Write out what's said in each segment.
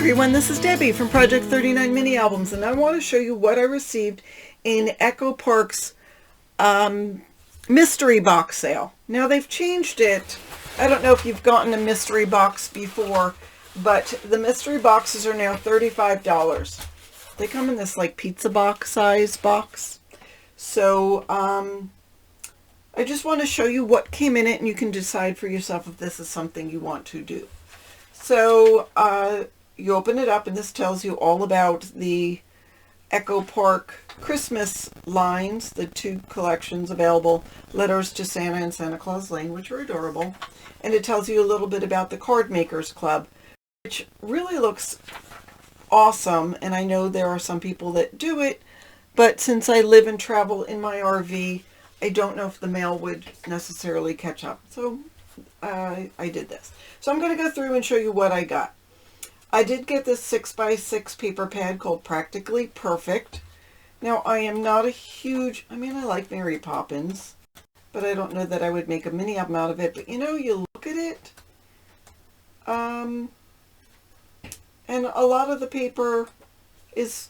everyone, this is Debbie from Project 39 Mini Albums, and I want to show you what I received in Echo Park's mystery box sale. Now they've changed it. I don't know if you've gotten a mystery box before, but the mystery boxes are now $35. They come in this like pizza box size box. So I just want to show you what came in it, and you can decide for yourself if this is something you want to do. So you open it up, and this tells you all about the Echo Park Christmas lines, the two collections available, Letters to Santa and Santa Claus Lane, which are adorable. And it tells you a little bit about the Card Makers Club, which really looks awesome. And I know there are some people that do it, but since I live and travel in my RV, I don't know if the mail would necessarily catch up. So I did this. So I'm going to go through and show you what I got. I did get this 6x6 paper pad called Practically Perfect. Now, I am not a huge, I like Mary Poppins, but I don't know that I would make a mini album out of it. But you know, you look at it, and a lot of the paper is,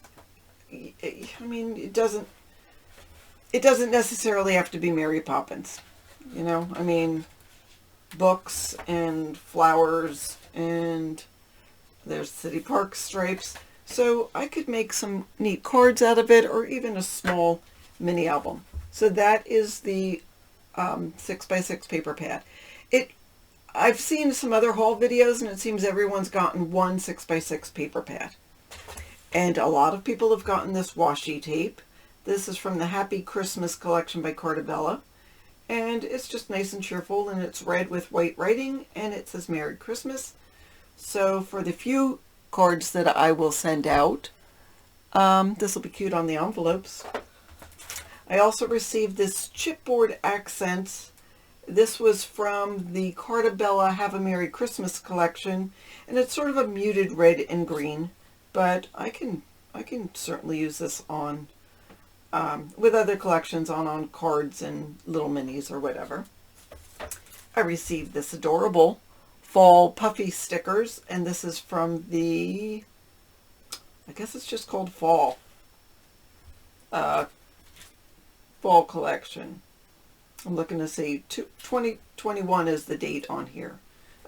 it doesn't necessarily have to be Mary Poppins. You know, books and flowers, and there's City Park stripes. So I could make some neat cards out of it, or even a small mini album. So that is the 6x6 paper pad. I've seen some other haul videos, and it seems everyone's gotten one 6x6 paper pad. And a lot of people have gotten this washi tape. This is from the Happy Christmas collection by Cartabella. And it's just nice and cheerful, and it's red with white writing, and it says Merry Christmas. So for the few cards that I will send out, this will be cute on the envelopes. I also received this chipboard accents. This was from the Cartabella Have a Merry Christmas collection, and it's sort of a muted red and green, but I can certainly use this on with other collections on cards and little minis or whatever. I received this adorable fall puffy stickers, and this is from the, I guess it's just called fall collection. I'm looking to see 2021 is the date on here.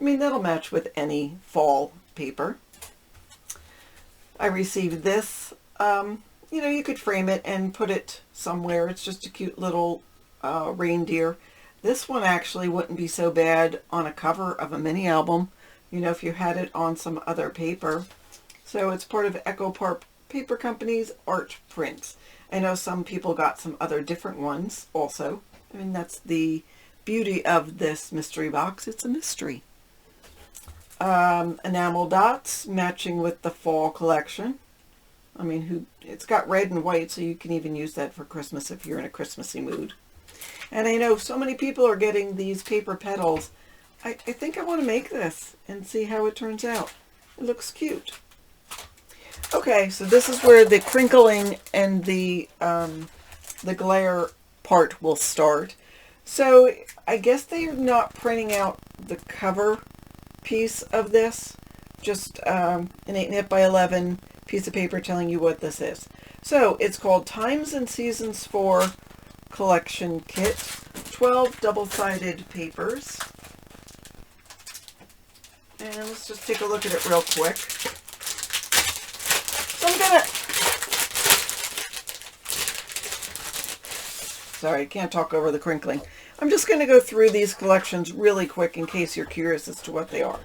That'll match with any fall paper. I received this. You could frame it and put it somewhere. It's just a cute little reindeer. This one actually wouldn't be so bad on a cover of a mini album, if you had it on some other paper. So it's part of Echo Park Paper Company's art prints. I know some people got some other different ones also. That's the beauty of this mystery box. It's a mystery. Enamel dots matching with the fall collection. It's got red and white, so you can even use that for Christmas if you're in a Christmassy mood. And I know so many people are getting these paper petals. I think I want to make this and see how it turns out. It looks cute. Okay, so this is where the crinkling and the glare part will start. So I guess they are not printing out the cover piece of this. Just an 8.5 by 11 piece of paper telling you what this is. So it's called Times and Seasons 4 Collection Kit, 12 double-sided papers. And let's just take a look at it real quick. So I'm gonna, sorry, I can't talk over the crinkling. I'm just gonna go through these collections really quick in case you're curious as to what they are.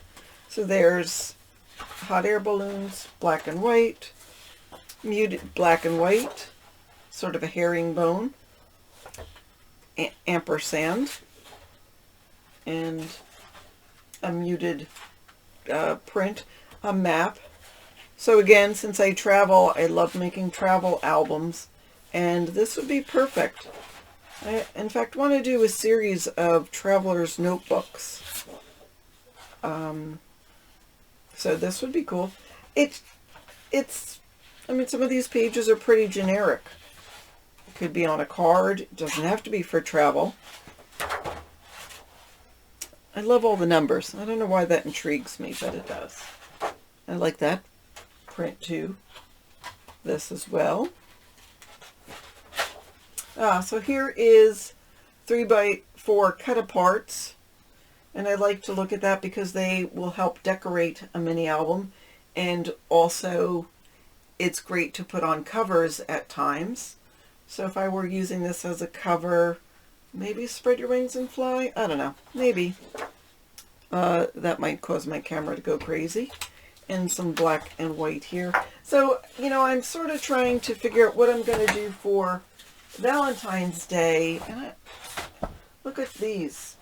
So there's hot air balloons, black and white, muted black and white, sort of a herringbone, ampersand, and a muted print, a map. So again, since I travel, I love making travel albums, and this would be perfect. I, in fact, want to do a series of traveler's notebooks. So this would be cool. It's, some of these pages are pretty generic. Could be on a card. It doesn't have to be for travel. I love all the numbers. I don't know why that intrigues me, but it does. I like that. print to this as well. So here is 3x4 cut-aparts, and I like to look at that because they will help decorate a mini album, and also it's great to put on covers at times. So if I were using this as a cover, maybe spread your wings and fly? I don't know. Maybe. That might cause my camera to go crazy. And some black and white here. So, you know, I'm sort of trying to figure out what I'm going to do for Valentine's Day. And look at these.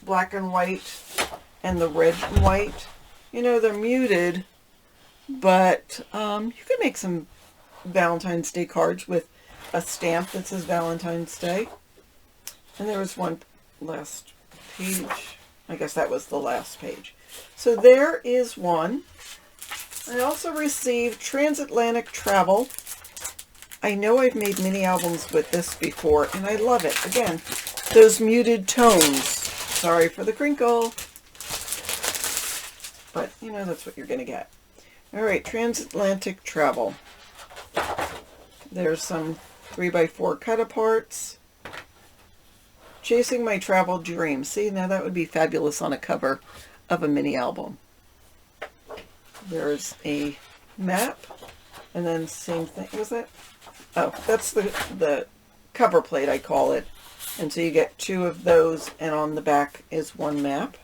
Black and white and the red and white. You know, they're muted, but you can make some Valentine's Day cards with a stamp that says Valentine's Day. And there was one last page. I guess that was the last page. So there is one. I also received Transatlantic Travel. I know I've made mini albums with this before, and I love it. Again, those muted tones. Sorry for the crinkle. But, you know, that's what you're going to get. All right, Transatlantic Travel. There's some 3x4 cut-aparts. Chasing My Travel Dreams. See, now that would be fabulous on a cover of a mini album. There's a map, and then same thing. Was that? Oh, that's the cover plate, I call it. And so you get two of those, and on the back is one map.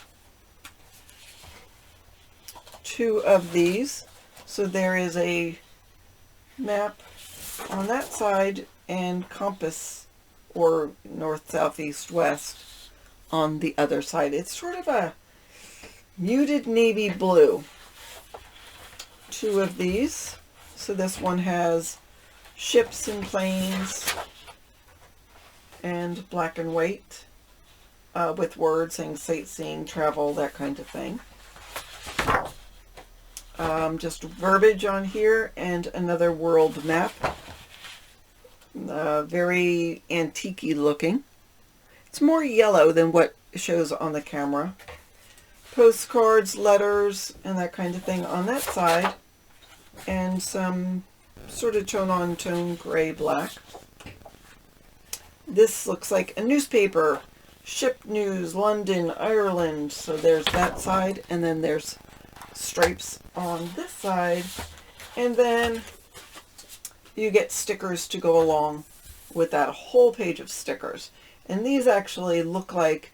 Two of these. So there is a map on that side and compass, or north, south, east, west on the other side. It's sort of a muted navy blue. Two of these. So this one has ships and planes and black and white with words saying sightseeing, travel, that kind of thing. Just verbiage on here and another world map. Very antique-y looking. It's more yellow than what shows on the camera. Postcards, letters, and that kind of thing on that side. And some sort of tone-on-tone gray-black. This looks like a newspaper. Ship news, London, Ireland. So there's that side, and then there's stripes on this side. And then you get stickers to go along with that, a whole page of stickers. And these actually look like,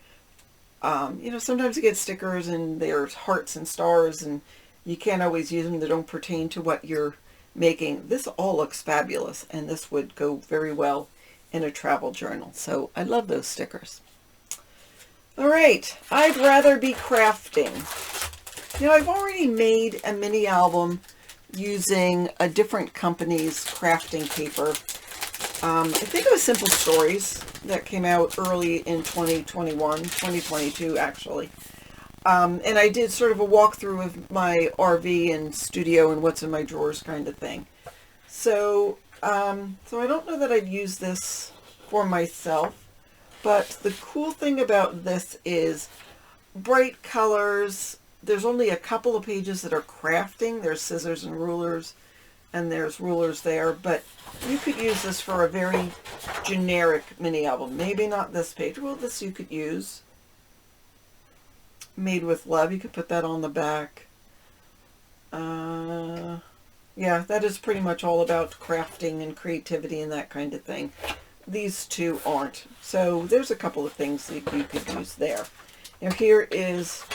you know, sometimes you get stickers and there's hearts and stars, and you can't always use them. They don't pertain to what you're making. This all looks fabulous, and this would go very well in a travel journal. So I love those stickers. All right, I'd rather be crafting. You know, I've already made a mini album using a different company's crafting paper. I think it was Simple Stories that came out early in 2022 actually. And I did sort of a walkthrough of my RV and studio and what's in my drawers kind of thing. So, so I don't know that I'd use this for myself, but the cool thing about this is bright colors. There's only a couple of pages that are crafting. There's scissors and rulers, and there's rulers there, but you could use this for a very generic mini album. Maybe not this page. Well, this you could use. Made with Love. You could put that on the back. Yeah, that is pretty much all about crafting and creativity and that kind of thing. These two aren't. So there's a couple of things that you could use there. Now here is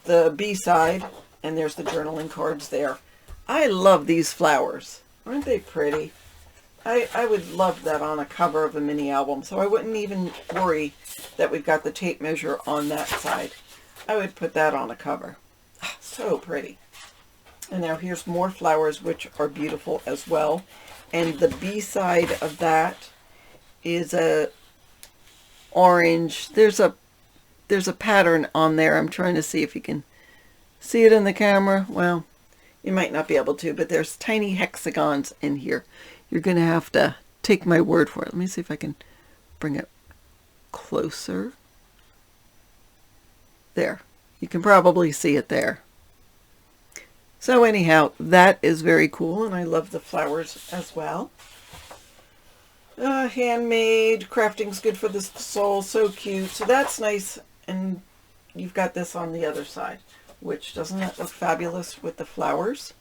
the B-side, and there's the journaling cards there. I love these flowers. Aren't they pretty? I would love that on a cover of a mini album, so I wouldn't even worry that we've got the tape measure on that side. I would put that on a cover. So pretty. And now here's more flowers, which are beautiful as well. And the B-side of that is a orange. There's a pattern on there. I'm trying to see if you can see it in the camera. Well, you might not be able to, but there's tiny hexagons in here. You're going to have to take my word for it. Let me see if I can bring it closer. There. You can probably see it there. So anyhow, that is very cool, and I love the flowers as well. Handmade, crafting's good for the soul, so cute. So that's nice, and you've got this on the other side, which doesn't that look fabulous with the flowers?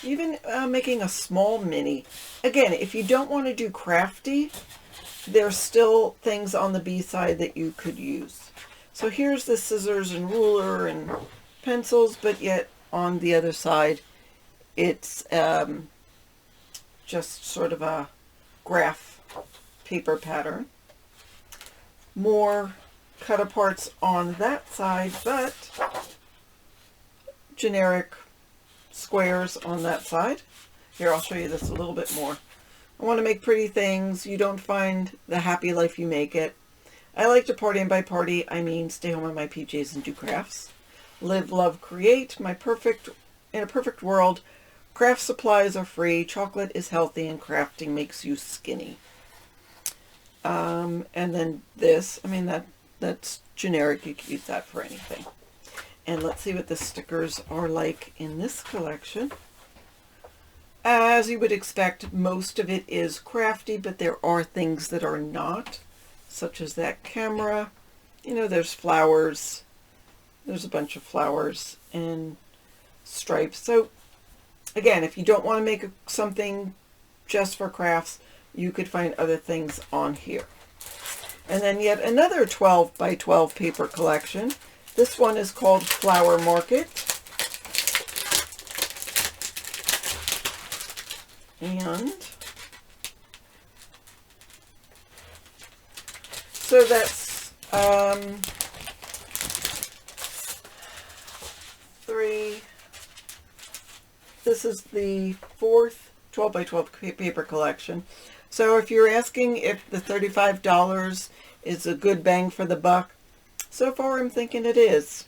Even making a small mini. Again, if you don't want to do crafty, there's still things on the B side that you could use. So here's the scissors and ruler and pencils, but yet on the other side, it's just sort of a graph paper pattern. More cut-aparts on that side, but generic squares on that side. Here, I'll show you this a little bit more. I want to make pretty things. You don't find the happy life, you make it. I like to party, and by party, I mean stay home in my PJs and do crafts. Live, love, create. In a perfect world, craft supplies are free, chocolate is healthy, and crafting makes you skinny. And then this, I mean, that's generic. You can use that for anything. And let's see what the stickers are like in this collection. As you would expect, most of it is crafty, but there are things that are not, such as that camera. You know, there's flowers. There's a bunch of flowers and stripes. So again, if you don't want to make something just for crafts, you could find other things on here. And then yet another 12 by 12 paper collection. This one is called Flower Market. And so that's 3. This is the 4th 12 by 12 paper collection. So if you're asking if the $35 is a good bang for the buck, so far I'm thinking it is.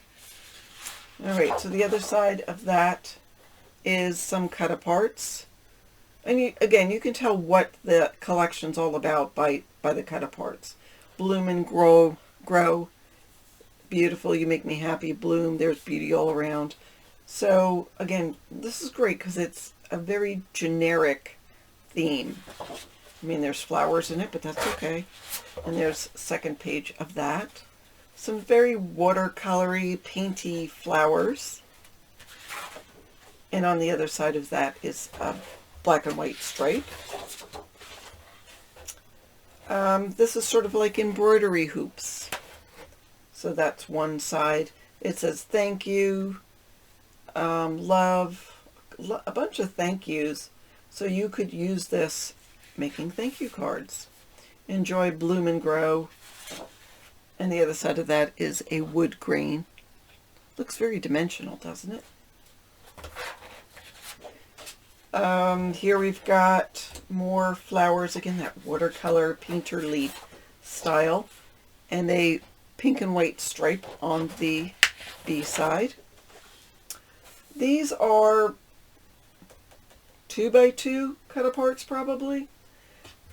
All right, so the other side of that is some cut-aparts. And again, you can tell what the collection's all about by the cut-aparts. Bloom and grow, beautiful, you make me happy, bloom, there's beauty all around. So again, this is great because it's a very generic theme. I mean, there's flowers in it, but that's okay. And there's second page of that. Some very watercolory, painty flowers. And on the other side of that is a black and white stripe. This is sort of like embroidery hoops. So that's one side. It says thank you, love, a bunch of thank yous. So you could use this making thank you cards. Enjoy, bloom and grow. And the other side of that is a wood grain. Looks very dimensional, doesn't it? Here we've got more flowers. Again, that watercolor painter leaf style. And a pink and white stripe on the B side. These are 2 by 2 cut-aparts probably.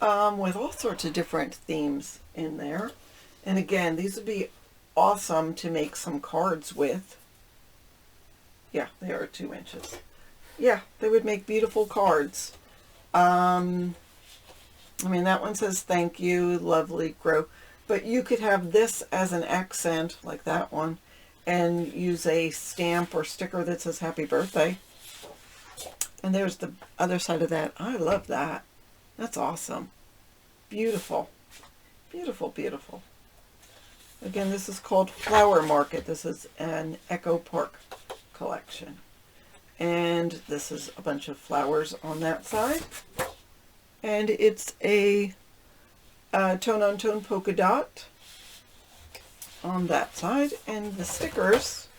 With all sorts of different themes in there. And again, these would be awesome to make some cards with. Yeah, they are 2 inches. Yeah, they would make beautiful cards. I mean, that one says thank you, lovely, grow. But you could have this as an accent, like that one, and use a stamp or sticker that says happy birthday. And there's the other side of that. I love that. That's awesome. Beautiful. Beautiful, beautiful. Again, this is called Flower Market. This is an Echo Park collection. And this is a bunch of flowers on that side. And it's a tone-on-tone polka dot on that side. And the stickers,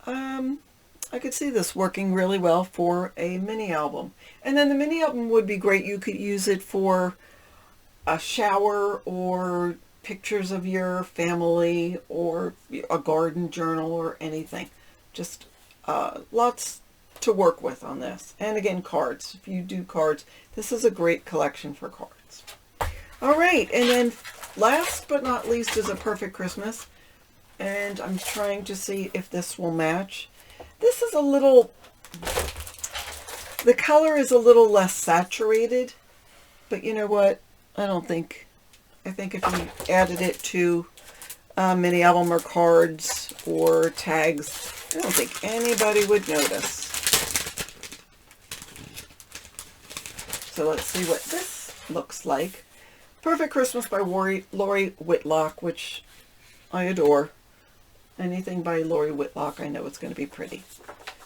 I could see this working really well for a mini album. And then the mini album would be great. You could use it for a shower or pictures of your family or a garden journal or anything. Just lots to work with on this. And again, cards. If you do cards, this is a great collection for cards. All right, and then last but not least is A Perfect Christmas. And I'm trying to see if this will match. This is a little, the color is a little less saturated, but you know what? I think if you added it to a mini album or cards or tags, I don't think anybody would notice. So let's see what this looks like. Perfect Christmas by Lori Whitlock, which I adore. Anything by Lori Whitlock, I know it's going to be pretty.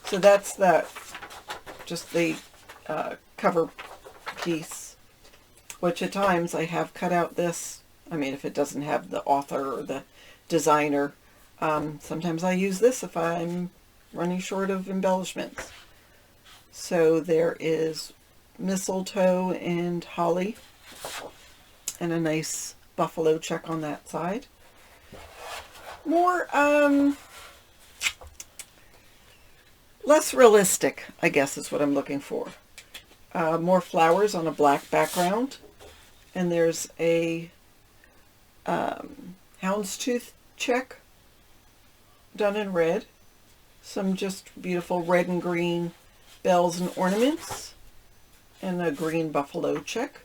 So that's just the cover piece, which at times I have cut out this. I mean, if it doesn't have the author or the designer, sometimes I use this if I'm running short of embellishments. So there is mistletoe and holly, and a nice buffalo check on that side. More, less realistic, I guess is what I'm looking for. More flowers on a black background, and there's a houndstooth check done in red. Some just beautiful red and green bells and ornaments, and a green buffalo check.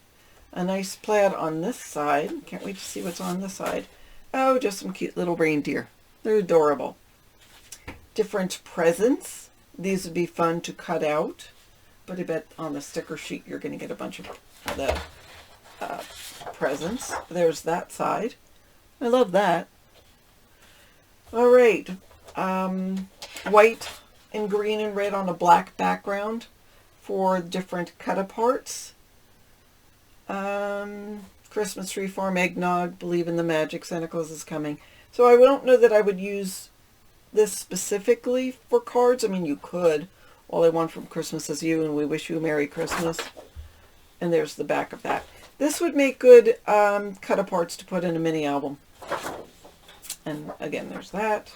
A nice plaid on this side. Can't wait to see what's on this side. Oh, just some cute little reindeer. They're adorable. Different presents. These would be fun to cut out, but I bet on the sticker sheet you're going to get a bunch of the presents. There's that side. I love that. All right. White and green and red on a black background for different cut-aparts. Christmas tree farm, eggnog, believe in the magic, Santa Claus is coming. So I don't know that I would use this specifically for cards. I mean, you could. All I want from Christmas is you, and we wish you a Merry Christmas. And there's the back of that. This would make good cut-aparts to put in a mini album. And again, there's that.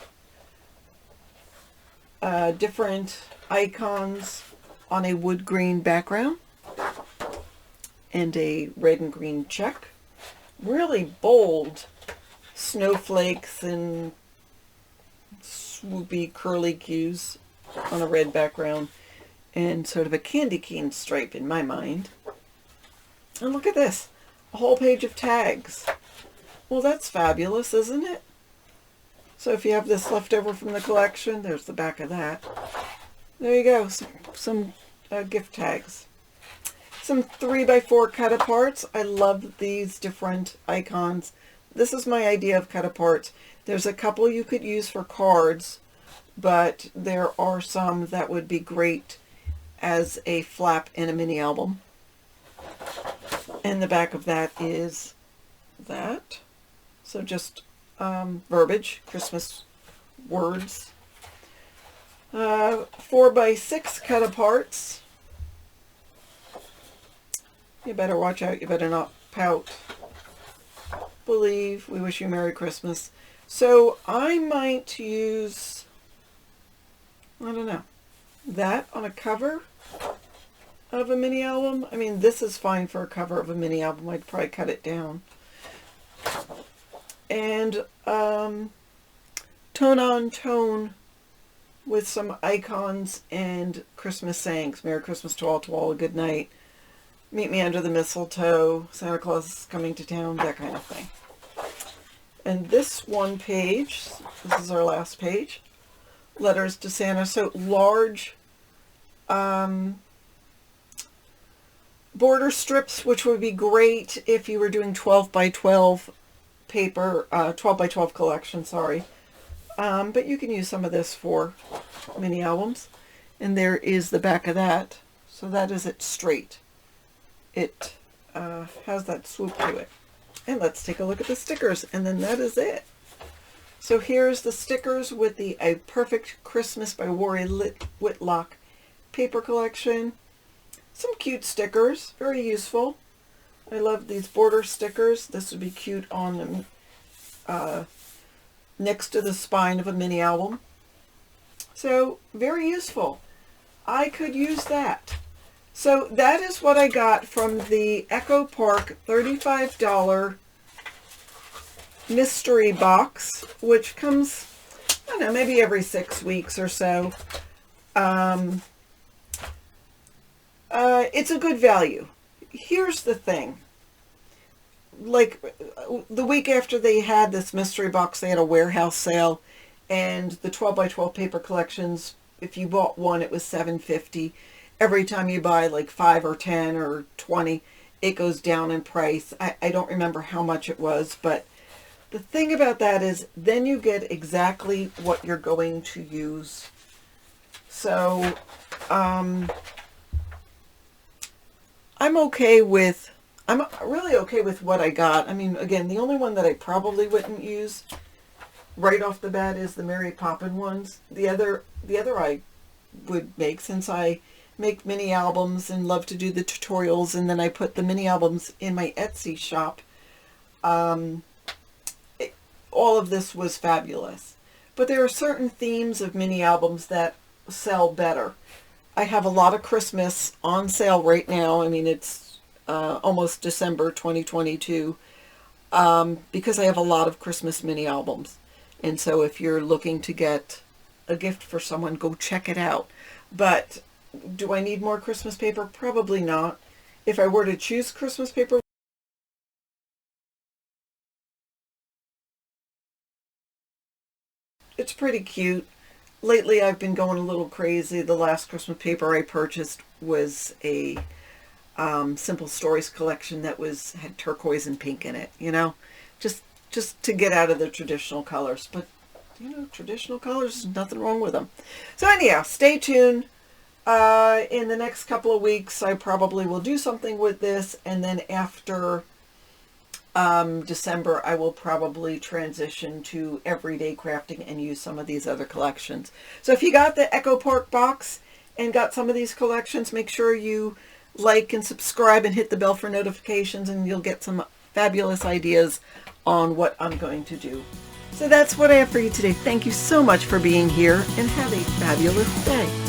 Different icons on a wood green background. And a red and green check. Really bold snowflakes and swoopy curly cues on a red background, and sort of a candy cane stripe in my mind. And look at this, a whole page of tags. Well, that's fabulous, isn't it? So if you have this left over from the collection, there's the back of that. There you go, some gift tags. Some 3x4 cut-aparts. I love these different icons. This is my idea of cut-aparts. There's a couple you could use for cards, but there are some that would be great as a flap in a mini album. And the back of that is that. So just verbiage, Christmas words. 4x6 cut-aparts. You better watch out. You better not pout. Believe, we wish you Merry Christmas. So I might use, I don't know, that on a cover of a mini album. I mean, this is fine for a cover of a mini album. I'd probably cut it down. And tone on tone with some icons and Christmas sayings. Merry Christmas to all, a good night. Meet me under the mistletoe, Santa Claus is coming to town, that kind of thing. And this one page, this is our last page, letters to Santa. So large border strips, which would be great if you were doing 12x12 paper, 12x12 collection, sorry. But you can use some of this for mini albums. And there is the back of that. So that is it straight. It has that swoop to it. And let's take a look at the stickers, and then that is it. So here's the stickers with the A Perfect Christmas by Lori Whitlock paper collection. Some cute stickers, very useful. I love these border stickers. This would be cute on next to the spine of a mini album. So very useful. I could use that. So that is what I got from the Echo Park $35 mystery box, which comes, I don't know, maybe every 6 weeks or so. It's a good value. Here's the thing. Like, the week after they had this mystery box, they had a warehouse sale, and the 12 by 12 paper collections, if you bought one, it was $7.50. Every time you buy like 5 or 10 or 20, it goes down in price. I don't remember how much it was, but the thing about that is then you get exactly what you're going to use. So, I'm really okay with what I got. I mean, again, the only one that I probably wouldn't use right off the bat is the Mary Poppin ones. The other I would make, since I make mini albums and love to do the tutorials, and then I put the mini albums in my Etsy shop. All of this was fabulous. But there are certain themes of mini albums that sell better. I have a lot of Christmas on sale right now. I mean, it's almost December 2022, because I have a lot of Christmas mini albums. And so if you're looking to get a gift for someone, go check it out. But do I need more Christmas paper? Probably not. If I were to choose Christmas paper, it's pretty cute. Lately I've been going a little crazy. The last Christmas paper I purchased was a Simple Stories collection that had turquoise and pink in it, you know, just to get out of the traditional colors. But, you know, traditional colors, there's nothing wrong with them. So anyhow, stay tuned. In the next couple of weeks, I probably will do something with this, and then after December, I will probably transition to everyday crafting and use some of these other collections. So if you got the Echo Park box and got some of these collections, make sure you like and subscribe and hit the bell for notifications, and you'll get some fabulous ideas on what I'm going to do. So that's what I have for you today. Thank you so much for being here, and have a fabulous day.